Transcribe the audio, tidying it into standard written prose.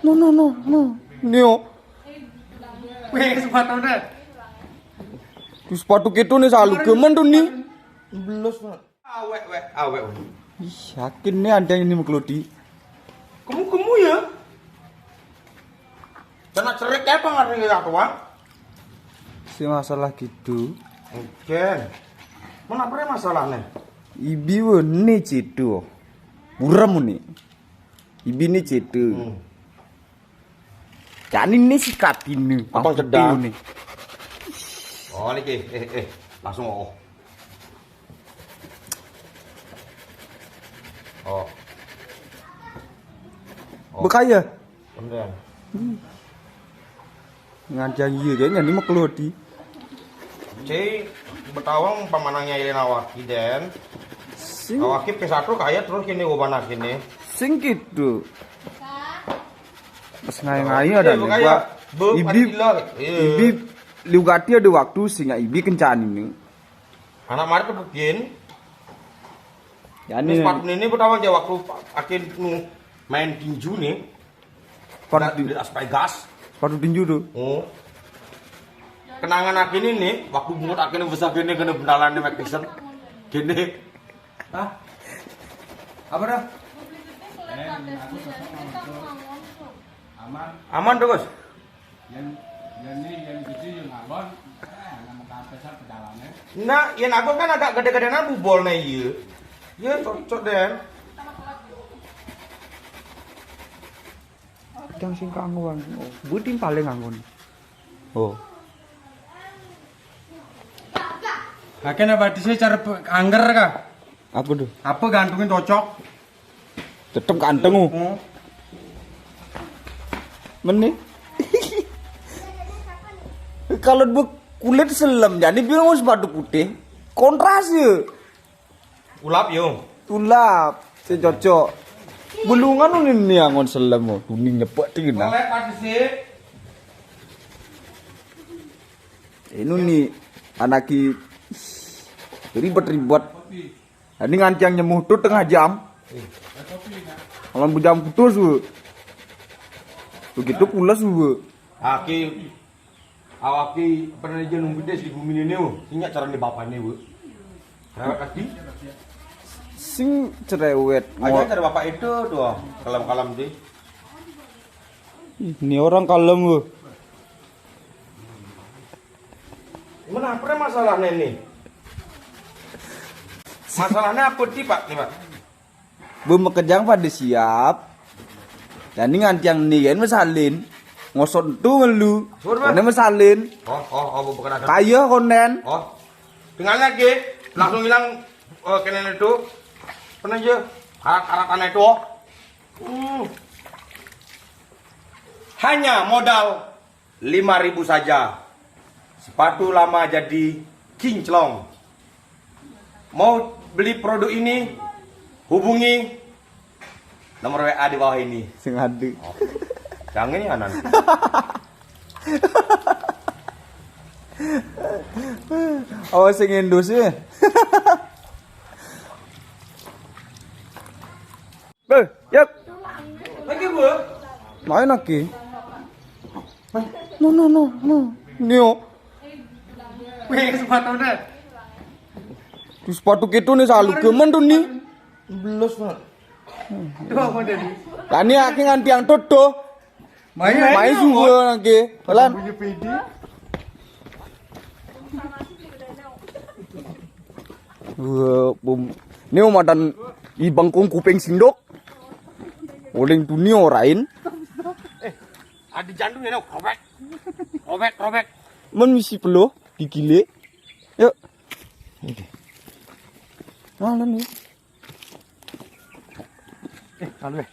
No. Nio. Weh, sepatu deh. Sepatu gitu nih selalu gemen tuh nih. Belos banget. Awek. Ih, yakin nih ada yang ini menggelodi. Kamu ya? Kena cerik ya pengaruh ya tuang. Si masalah gitu. Oke. Mana apa masalahnya? Ibi nih cedo. Buram nih. Ibi nih cedo. Jadi ini sikat ini. Abang sedang nih. Oh niki, langsung oh. Bekaya. Beneran. Ngajang iya kayaknya ini menggelodi. Cek betawang pemanangnya Yelena Awaki den. Awaki P1 kaya terus kini ubana kini. Sing gitu. Pas ngai-ngai ada nih. Ibi liugati ada waktu sehingga ibi kencan ini. Anak mari tuh begin. Ya Ini nih. sepatu ini betawang aja waktu akin main tinju nih. Pada di aspek gas. Sepatu tinju tuh. Oh. Kenangan akin ini waktu bungut akin besar gini kena bendalan nih McPherson. Gini. Hah? Apa dah? Aman tuh, Gus. Yang gitu yang aman. Nah, yang aku kan agak gede-gedean bubol nih iya. Ya, cocok den. Yang sing kangguan. Oh, budin paling nganggun. Oh. Akhirnya apa sih cara angger kah? Apa tuh? Apa gantungin cocok? Tetep ganteng. Meni. Kalau kulit selam jadi bilang sepatu putih. Kontras ya. Ulap yo. Tulap, cocok. Belungan ini angon selam oh. Kuning nyepek tinggi nah. Boleh pasti sih. Ini nih anaki ribet. Ini ngancang nyemuh tuh tengah jam. Kalau jam putus begitu pulas Awaki pernah aja nunggu des di bumi ini sinyak cara di bapaknya Rewet kaki. Sing cerewet. Aja cara bapak itu tuh kalam deh. Ini orang kalem Mana apa masalahnya ini? Masalahnya apa sih Pak? Nih Pak. Kejang pada siap. Dan ini ngancang nih kan mesalin. Ngosot tuh ngelu. Ini mesalin. Bukan ada. Kaya konen. Tinggal lagi langsung hilang kenen itu. Pernah aja karat-karatan itu. Hanya modal 5.000 saja. Sepatu lama jadi kinclong. Mau beli produk ini hubungi nomor WA di bawah ini. Sing adu. Yang ini anan. Oh sing Indus ya. Yuk. Lagi Bu. Main lagi. No. Nio. Weh, sepatu deh. Sepatu gitu nih selalu gemen tuh nih. Belos banget. Itu apa tadi? Tani aki nganti yang toto. Main juga lagi. Pelan. Punya PD. Ini umadan ibangkong kuping sindok. Oleng dunia orain. Ada jantung ya, robek. Misi peluh digile. Yuk. Nah, nih. Kalau